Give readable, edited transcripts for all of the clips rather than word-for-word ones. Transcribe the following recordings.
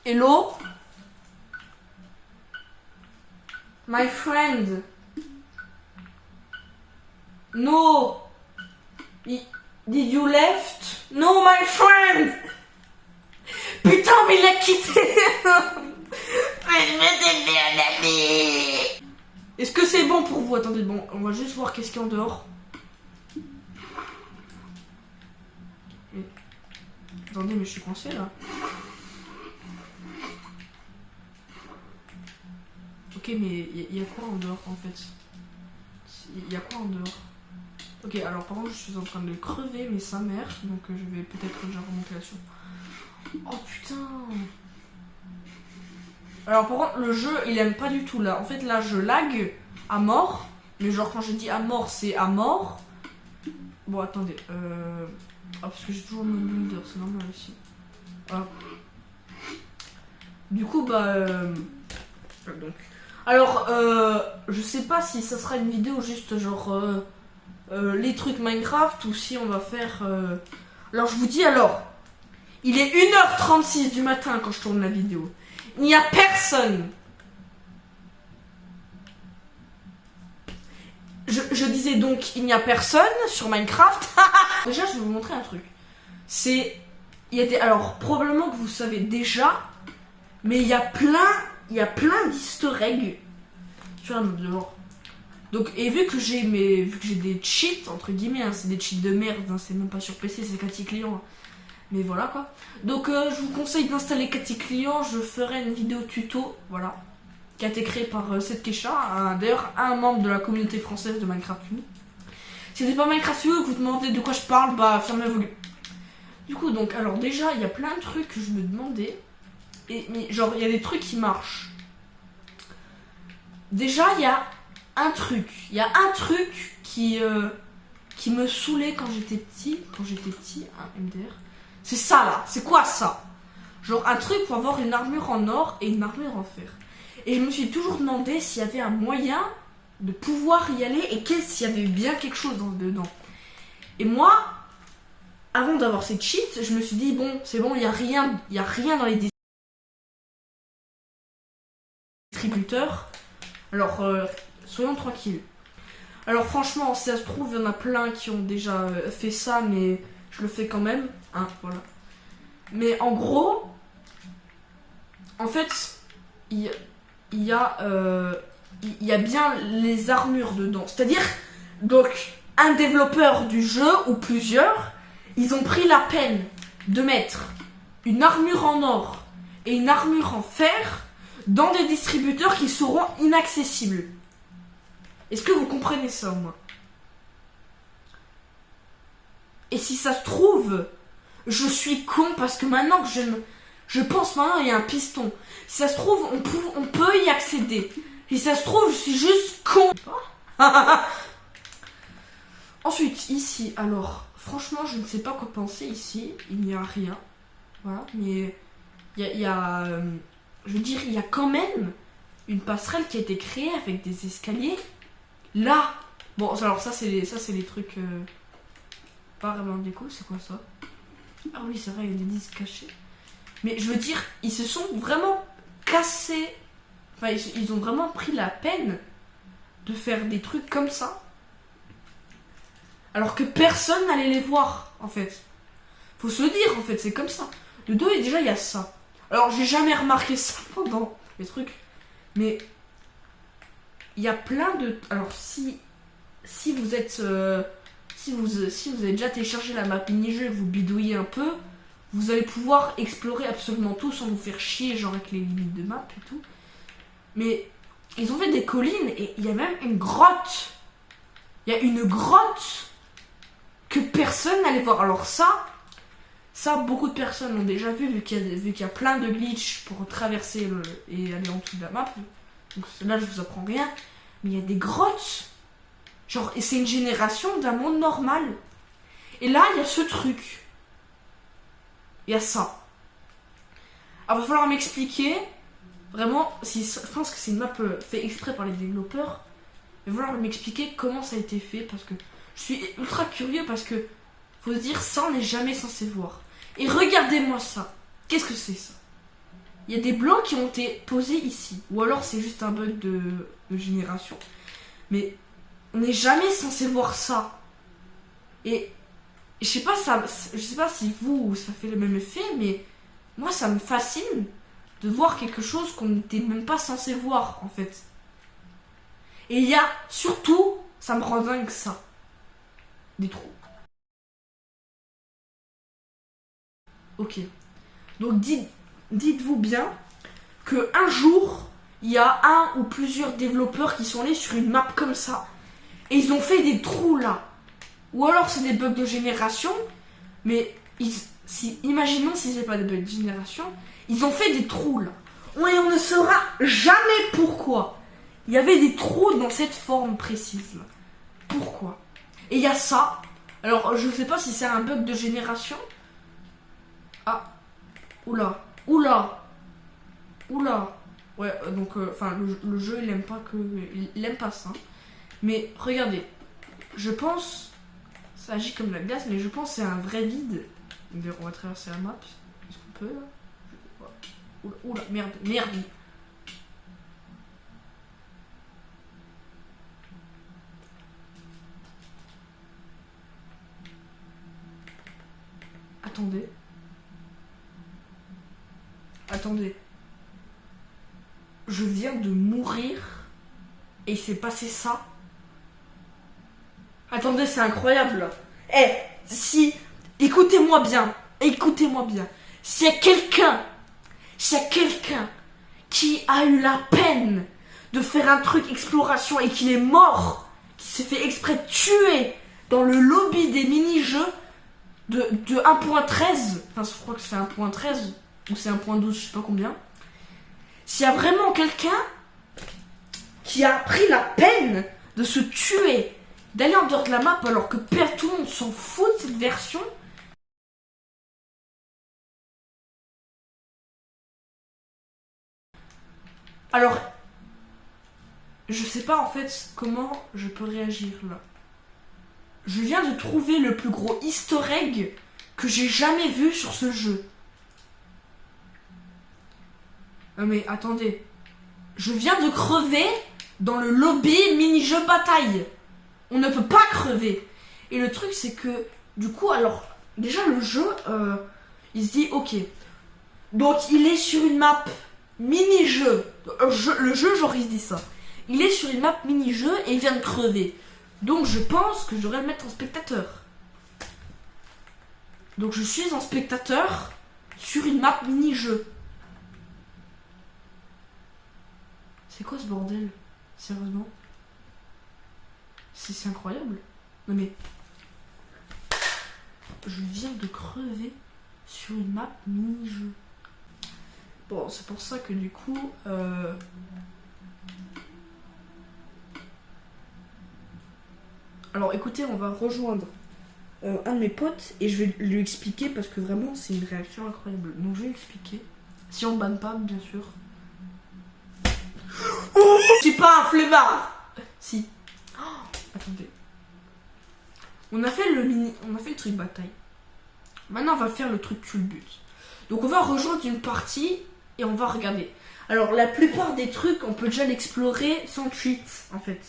Hello? My friend. No. Did you left? No, my friend. Putain, mais il a quitté. Est-ce que c'est bon pour vous? Attendez, bon, on va juste voir qu'est-ce qu'il y a en dehors. Attendez, mais je suis coincé là. Ok, mais il y a quoi en dehors en fait? Il y a quoi en dehors? Ok, alors par contre je suis en train de crever, mais sa mère, donc je vais peut-être déjà remonter là-dessus. Oh putain! Alors par contre le jeu il aime pas du tout là. En fait là je lag à mort, mais genre quand je dis à mort c'est à mort. Bon attendez, ah parce que j'ai toujours mon builder, c'est normal aussi. Voilà. Du coup bah donc. Alors je sais pas si ça sera une vidéo juste genre les trucs Minecraft ou si on va faire alors je vous dis alors il est 1h36 du matin quand je tourne la vidéo. Il n'y a personne. Je disais donc il n'y a personne sur Minecraft. Déjà je vais vous montrer un truc. Il y a des alors probablement que vous savez déjà, mais il y a plein d'easter eggs sur un autre genre. Donc et vu que j'ai des cheats entre guillemets, hein, c'est des cheats de merde, hein, c'est même pas sur PC, c'est Cathy Client. Hein. Mais voilà quoi. Donc je vous conseille d'installer Cathy Client, je ferai une vidéo tuto, voilà, qui a été créée par Seth Kesha, d'ailleurs un membre de la communauté française de Minecraft U. Si c'est pas Minecraft U que vous demandez de quoi je parle, bah fermez vos gueules. Du coup donc alors déjà il y a plein de trucs que je me demandais, mais genre il y a des trucs qui marchent. Déjà il y a un truc qui me saoulait quand j'étais petit, un MDR. C'est ça là, c'est quoi ça? Genre un truc pour avoir une armure en or et une armure en fer. Et je me suis toujours demandé s'il y avait un moyen de pouvoir y aller et s'il y avait bien quelque chose dedans. Et moi, avant d'avoir ces cheats, je me suis dit bon, c'est bon, il y a rien dans les distributeurs. Alors soyons tranquilles. Alors franchement, si ça se trouve, il y en a plein qui ont déjà fait ça, mais je le fais quand même, hein, voilà. Mais en gros, en fait, il y a bien les armures dedans. C'est-à-dire, donc, un développeur du jeu, ou plusieurs, ils ont pris la peine de mettre une armure en or et une armure en fer dans des distributeurs qui seront inaccessibles. Est-ce que vous comprenez ça au moins? Et si ça se trouve, je suis con parce que maintenant que je pense maintenant il y a un piston. Si ça se trouve, on peut y accéder. Si ça se trouve, je suis juste con. Ensuite, ici, alors, franchement, je ne sais pas quoi penser ici. Il n'y a rien. Voilà, mais il y a je veux dire, il y a quand même une passerelle qui a été créée avec des escaliers. Là. Bon, alors ça c'est les trucs pas vraiment déco, c'est quoi ça? Ah oui, c'est vrai, il y a des disques cachés. Mais je veux dire, ils se sont vraiment cassés. Enfin, ils ont vraiment pris la peine de faire des trucs comme ça. Alors que personne n'allait les voir, en fait. Faut se le dire, en fait, c'est comme ça. De deux, et déjà, il y a ça. Alors, j'ai jamais remarqué ça pendant les trucs. Mais il y a plein de... Alors, si vous êtes... Si vous avez déjà téléchargé la map mini-jeu et vous bidouillez un peu, vous allez pouvoir explorer absolument tout sans vous faire chier, genre avec les limites de map et tout. Mais ils ont fait des collines et il y a même une grotte. Il y a une grotte que personne n'allait voir. Alors ça, beaucoup de personnes l'ont déjà vu qu'il y a plein de glitches pour traverser et aller en dessous de la map. Donc là, je vous apprends rien. Mais il y a des grottes. Genre, et c'est une génération d'un monde normal. Et là, il y a ce truc. Il y a ça. Alors, il va falloir m'expliquer. Vraiment, je pense que c'est une map fait exprès par les développeurs. Il va falloir m'expliquer comment ça a été fait. Parce que je suis ultra curieux. Parce que, faut se dire, ça, on n'est jamais censé voir. Et regardez-moi ça. Qu'est-ce que c'est ça? il y a des blocs qui ont été posés ici. Ou alors c'est juste un bug de génération. Mais on n'est jamais censé voir ça. Et je sais pas, je sais pas si vous, ça fait le même effet, mais moi ça me fascine de voir quelque chose qu'on n'était même pas censé voir en fait. Et il y a surtout, ça me rend dingue ça, des trous. Ok. Donc dites-vous bien que un jour, il y a un ou plusieurs développeurs qui sont allés sur une map comme ça. Et ils ont fait des trous là. Ou alors c'est des bugs de génération. Mais imaginons si c'est pas des bugs de génération. Ils ont fait des trous là. Et on ne saura jamais pourquoi. Il y avait des trous dans cette forme précise là. Pourquoi? Et il y a ça. Alors je sais pas si c'est un bug de génération. Ah. Oula. Oula. Oula. Ouais, donc, enfin, le jeu, il aime pas ça. Mais, regardez. Je pense, ça agit comme la glace, mais je pense que c'est un vrai vide. On va traverser la map. Est-ce qu'on peut, là? Oula, oula, merde, merde. Attendez. Attendez. Je viens de mourir et il s'est passé ça. Attendez, c'est incroyable. Si, écoutez-moi bien, S'il y a quelqu'un qui a eu la peine de faire un truc exploration et qu'il est mort, qui s'est fait exprès de tuer dans le lobby des mini-jeux de 1.13, enfin je crois que c'est 1.13 ou c'est 1.12, je sais pas combien. S'il y a vraiment quelqu'un qui a pris la peine de se tuer, d'aller en dehors de la map alors que tout le monde s'en fout de cette version. Alors, je sais pas en fait comment je peux réagir là. Je viens de trouver le plus gros easter egg que j'ai jamais vu sur ce jeu. Non mais attendez. Je viens de crever dans le lobby mini-jeu bataille. On ne peut pas crever. Et le truc c'est que, du coup, alors, déjà le jeu, il se dit, ok. Donc il est sur une map mini-jeu. Le jeu, genre il se dit ça. Il est sur une map mini-jeu et il vient de crever. Donc je pense que je devrais le mettre en spectateur. Donc je suis en spectateur sur une map mini-jeu. C'est quoi ce bordel? Sérieusement? C'est incroyable. Non mais... Je viens de crever sur une map mini-jeu. Bon, c'est pour ça que du coup... Alors écoutez, on va rejoindre un de mes potes et je vais lui expliquer parce que vraiment c'est une réaction incroyable. Donc je vais lui expliquer. Si on ne banne pas, bien sûr. Je suis pas un flemmard. Si. Oh, attendez. On a fait le truc bataille. Maintenant on va faire le truc culbut. Donc on va rejoindre une partie et on va regarder. Alors la plupart des trucs on peut déjà l'explorer sans cheat en fait.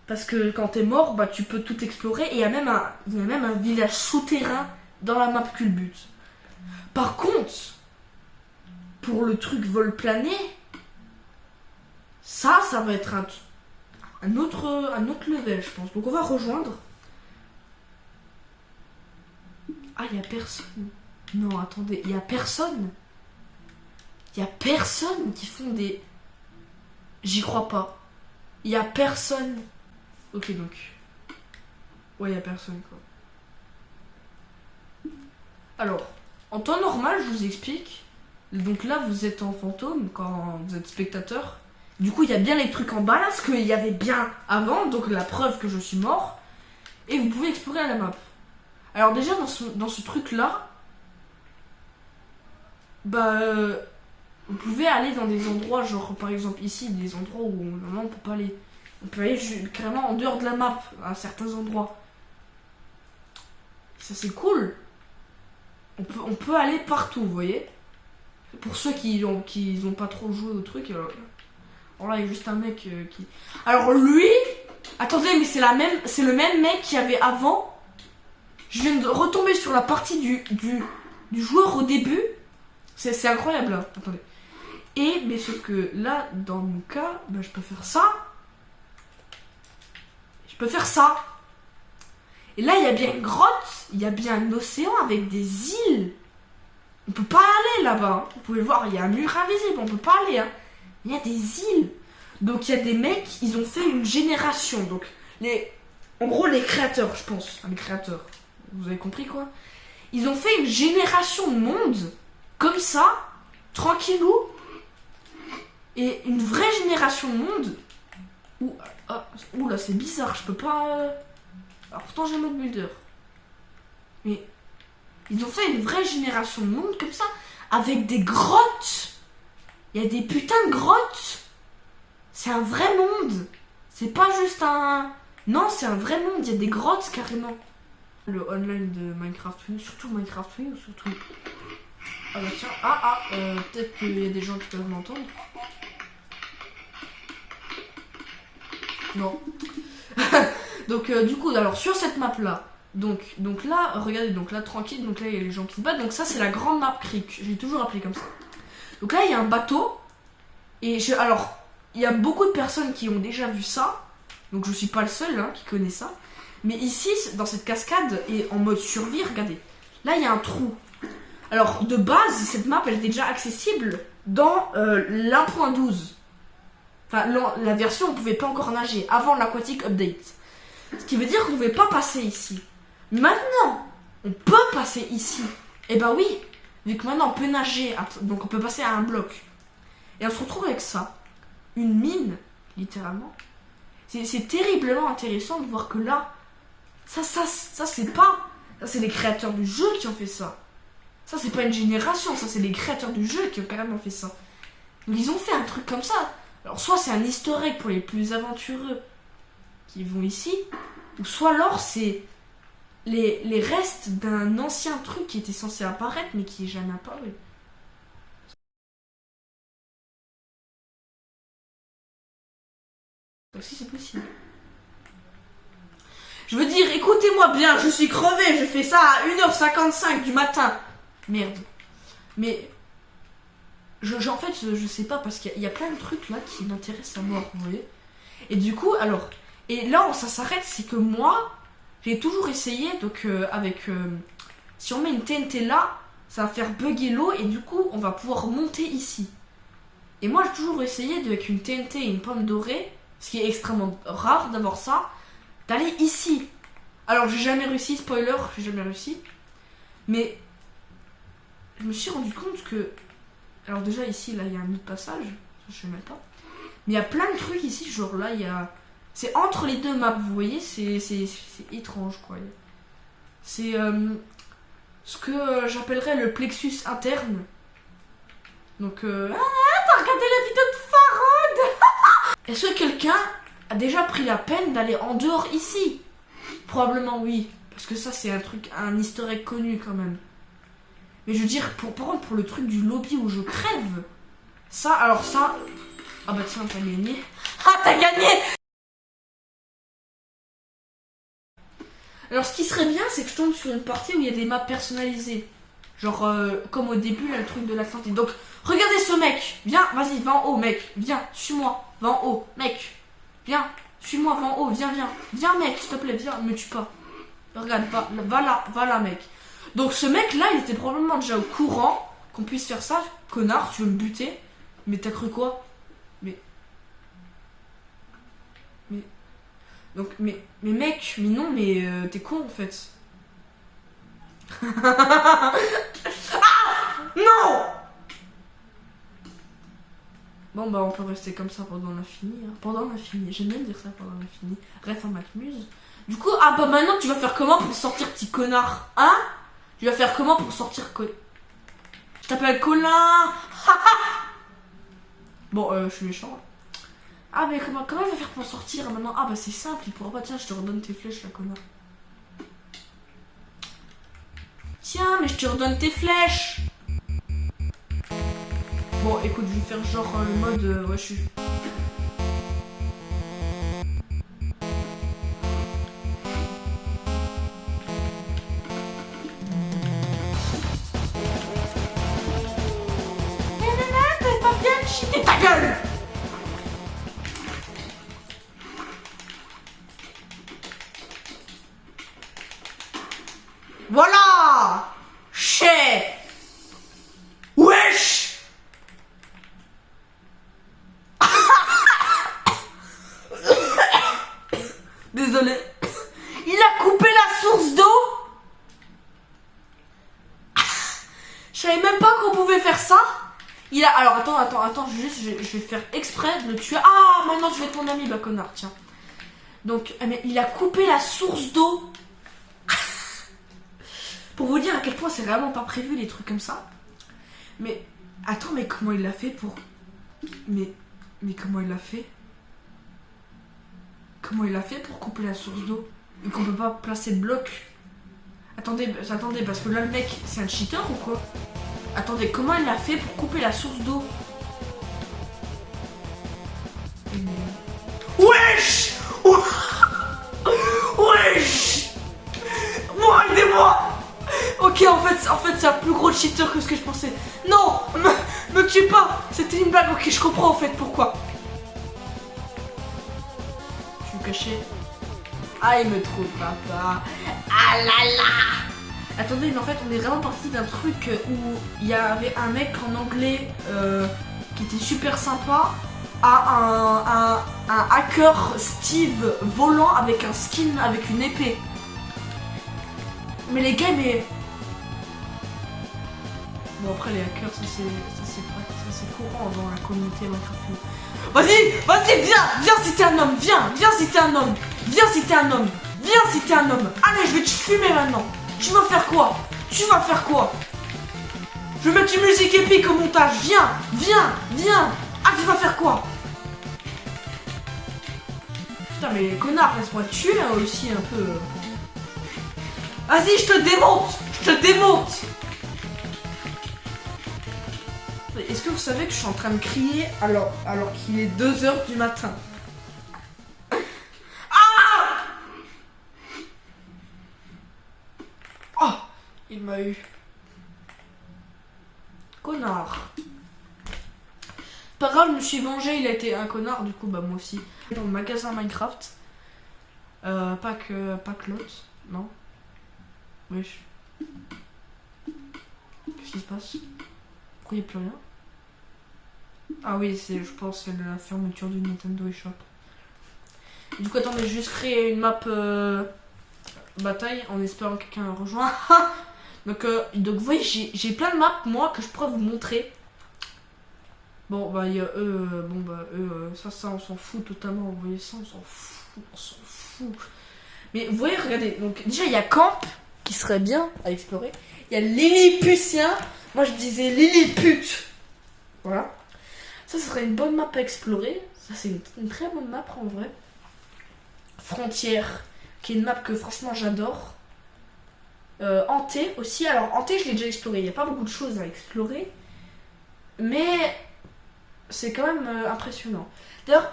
Parce que quand t'es mort, bah tu peux tout explorer et il y a même un village souterrain dans la map culbut. Par contre, pour le truc vol plané, ça va être un autre level, je pense. Donc on va rejoindre. Ah, il y a personne. Non, attendez, il y a personne. Il y a personne qui font des... J'y crois pas. Il y a personne. Ok, donc. Ouais, il y a personne, quoi. Alors, en temps normal, je vous explique. Donc là, vous êtes en fantôme quand vous êtes spectateur. Du coup, il y a bien les trucs en bas là, ce qu'il y avait bien avant, donc la preuve que je suis mort. Et vous pouvez explorer la map. Alors déjà, dans ce truc là, bah, vous pouvez aller dans des endroits, genre par exemple ici, des endroits où normalement on peut pas aller. On peut aller carrément en dehors de la map, à certains endroits. Ça c'est cool. On peut aller partout, vous voyez. Pour ceux qui ont pas trop joué au truc, alors là, il y a juste un mec qui... Alors lui... Attendez, mais c'est le même mec qu'il y avait avant. Je viens de retomber sur la partie du joueur au début. C'est incroyable, là. Attendez. Mais sauf que là, dans mon cas, ben, je peux faire ça. Je peux faire ça. Et là, il y a bien une grotte, il y a bien un océan avec des îles. On peut pas aller là-bas. Hein. Vous pouvez le voir, il y a un mur invisible, on peut pas aller. Hein. Il y a des îles. Donc il y a des mecs, ils ont fait une génération. Donc en gros les créateurs, je pense. Les créateurs. Vous avez compris quoi? Ils ont fait une génération de monde comme ça, tranquillou. Et une vraie génération de monde où là c'est bizarre, je peux pas. Alors pourtant j'ai mode builder. Mais ils ont fait une vraie génération de monde comme ça, avec des grottes. Il y a des putains de grottes. C'est un vrai monde. C'est pas juste un... Non, c'est un vrai monde. Il y a des grottes carrément. Le online de Minecraft Free, surtout Minecraft Free ou surtout... Ah bah tiens, peut-être qu'il y a des gens qui peuvent m'entendre. Non. Donc du coup, alors sur cette map là, donc là, regardez, donc là tranquille, donc là il y a les gens qui se battent. Donc ça c'est la grande map creek. Je l'ai toujours appelé comme ça. Donc là il y a un bateau. Alors, il y a beaucoup de personnes qui ont déjà vu ça. Donc je suis pas le seul hein, qui connaît ça. Mais ici, dans cette cascade, et en mode survie, regardez. Là, il y a un trou. Alors, de base, cette map, elle était déjà accessible dans l'1.12. Enfin, la version où on pouvait pas encore nager, avant l'Aquatic Update. Ce qui veut dire qu'on ne pouvait pas passer ici. Maintenant, on peut passer ici. Et bah oui, vu que maintenant on peut nager, donc on peut passer à un bloc. Et on se retrouve avec ça. Une mine, littéralement. C'est terriblement intéressant de voir que là, ça c'est pas... Ça c'est les créateurs du jeu qui ont fait ça. Ça c'est pas une génération, ça c'est les créateurs du jeu qui ont carrément fait ça. Donc ils ont fait un truc comme ça. Alors soit c'est un easter egg pour les plus aventureux qui vont ici, ou soit alors c'est les restes d'un ancien truc qui était censé apparaître mais qui est jamais apparu. Aussi c'est possible. Je veux dire, écoutez-moi bien, je suis crevé, je fais ça à 1h55 du matin. Merde. Mais en fait, je sais pas, parce qu'il y a plein de trucs là qui m'intéressent à mort, vous voyez. Et du coup, alors, et là où ça s'arrête, c'est que moi, j'ai toujours essayé, donc si on met une TNT là, ça va faire bugger l'eau, et du coup, on va pouvoir monter ici. Et moi, j'ai toujours essayé, avec une TNT et une pomme dorée, ce qui est extrêmement rare d'avoir ça, d'aller ici. Alors, j'ai jamais réussi, spoiler, j'ai jamais réussi. Mais je me suis rendu compte que... Alors déjà, ici, là, il y a un autre passage, je sais même pas. Mais il y a plein de trucs ici, genre là, il y a... C'est entre les deux maps, vous voyez, c'est étrange, quoi. C'est ce que j'appellerais le plexus interne. Donc, t'as regardé la vidéo de Farod. Est-ce que quelqu'un a déjà pris la peine d'aller en dehors ici? Probablement oui, parce que ça, c'est un easter egg connu, quand même. Mais je veux dire, par contre, pour le truc du lobby où je crève, ça, alors ça... Ah bah tiens, t'as gagné. Ah, t'as gagné! Alors ce qui serait bien, c'est que je tombe sur une partie où il y a des maps personnalisées. Genre, comme au début, là, le truc de l'Atlantide. Donc, regardez ce mec. Viens, vas-y, va en haut, mec. Viens, suis-moi. Va en haut, mec. Viens, suis-moi, va en haut, viens. Viens, mec, s'il te plaît, viens, me tue pas. Regarde, va là, mec. Donc ce mec-là, il était probablement déjà au courant qu'on puisse faire ça. Connard, tu veux me buter? Mais t'as cru quoi? Donc, mais mec, mais non, mais t'es con en fait. Ah non. Bon bah on peut rester comme ça pendant l'infini. Hein. Pendant l'infini, j'aime bien dire ça, pendant l'infini. Reste en m'amuse. Du coup, ah bah maintenant tu vas faire comment pour sortir, petit connard? Hein? Tu vas faire comment pour sortir, Je t'appelle Colin. Bon, je suis méchant. Ah mais comment il va faire pour sortir maintenant? Ah bah c'est simple, il pourra pas. Tiens, je te redonne tes flèches là, connard. Tiens, mais je te redonne tes flèches. Bon, écoute, je vais faire genre le mode... ouais, je suis... T'es pas bien cheaté ta gueule. Voilà. Chef. Wesh. Désolé. Il a coupé la source d'eau. Je savais même pas qu'on pouvait faire ça. Il a... Alors attends, juste, je vais faire exprès de le tuer. Ah, maintenant je vais être mon ami, bah connard, tiens. Donc, mais il a coupé la source d'eau. Pour vous dire à quel point c'est vraiment pas prévu les trucs comme ça. Mais, attends, mais comment il l'a fait pour... Mais comment il l'a fait? Comment il a fait pour couper la source d'eau? Et qu'on peut pas placer de bloc? Attendez, parce que là le mec, c'est un cheater ou quoi? Attendez, comment il a fait pour couper la source d'eau? Wesh. Wesh. Moi, aidez-moi. Ok, en fait c'est un plus gros cheater que ce que je pensais. Non, me tue pas. C'était une blague, ok, je comprends en fait pourquoi. Je suis caché. Ah, il me trouve, papa. Ah là là. Attendez, mais en fait, on est vraiment parti d'un truc où il y avait un mec en anglais qui était super sympa à un hacker Steve volant avec un skin avec une épée. Mais les gars, mais... Bon, après, les hackers, ça c'est courant dans la communauté Minecraft. Vas-y, viens si t'es un homme, viens si t'es un homme, viens si t'es un homme, viens si t'es un homme. Allez, je vais te fumer maintenant. Tu vas faire quoi? Je vais mettre une musique épique au montage. Viens. Ah, tu vas faire quoi? Putain, mais connard, laisse-moi te tuer hein, aussi un peu. Vas-y, je te démonte. Est-ce que vous savez que je suis en train de crier alors qu'il est 2h du matin? Ah! Oh, il m'a eu. Connard. Pas grave, je me suis vengé, il a été un connard, du coup, bah moi aussi. Dans le magasin Minecraft. Pas que l'autre, non. Wesh. Qu'est-ce qui se passe? Pourquoi il n'y a plus rien? Ah oui, je pense que c'est la fermeture du Nintendo eShop. Du coup, attendez, je vais juste créer une map bataille en espérant que quelqu'un rejoint. donc vous voyez, j'ai plein de maps, moi, que je pourrais vous montrer. Bon, bah, il y a eux, ça, on s'en fout totalement. Vous voyez ça, on s'en fout. Mais vous voyez, regardez, donc déjà, il y a Camp, qui serait bien à explorer. Il y a Lilliputien. Moi, je disais Lilliput. Voilà. Ça serait une bonne map à explorer. Ça, c'est une très bonne map, en vrai. Frontière, qui est une map que, franchement, j'adore. Hanté, aussi. Alors, Hanté, je l'ai déjà exploré. Il n'y a pas beaucoup de choses à explorer. Mais... c'est quand même impressionnant. D'ailleurs,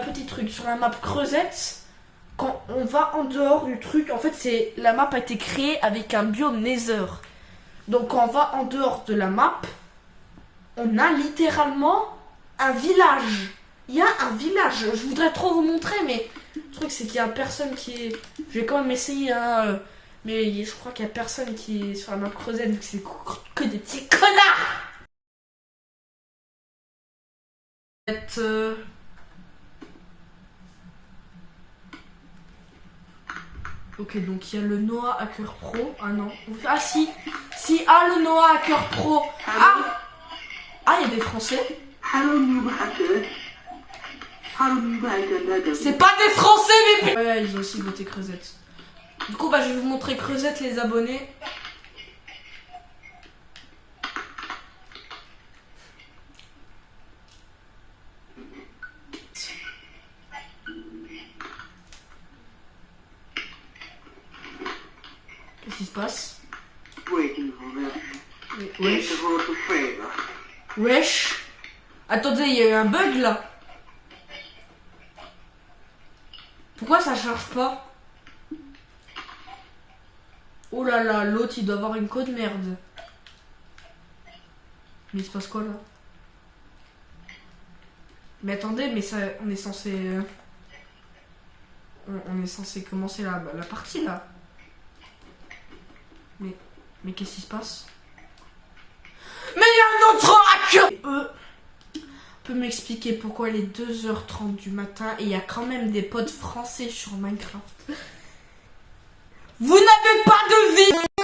petit truc, sur la map Creusette, quand on va en dehors du truc, en fait, la map a été créée avec un biome Nether. Donc, quand on va en dehors de la map, on a littéralement un village. Il y a un village. Je voudrais trop vous montrer, mais le truc, c'est qu'il y a personne qui est... Je vais quand même essayer, hein, mais je crois qu'il y a personne qui est sur la map Creusette, vu que c'est que des petits connards. Ok, donc il y a le Noah Hacker Pro. Ah non. Ah si, le Noah Hacker Pro. Ah, il y a des Français. C'est pas des Français, mais... Ouais, ils ont aussi voté Creusette. Du coup, bah, je vais vous montrer Creusette, les abonnés. Qu'est-ce qui se passe? Wesh. Wesh. Attendez, il y a eu un bug là. Pourquoi ça charge pas? Oh là là, l'autre il doit avoir une code merde. Mais il se passe quoi là? Mais attendez, mais ça, on est censé... On est censé commencer la partie là. Mais qu'est-ce qui se passe? Mais il y a un autre hack! Peut m'expliquer pourquoi il est 2h30 du matin et il y a quand même des potes français sur Minecraft. Vous n'avez pas de vie!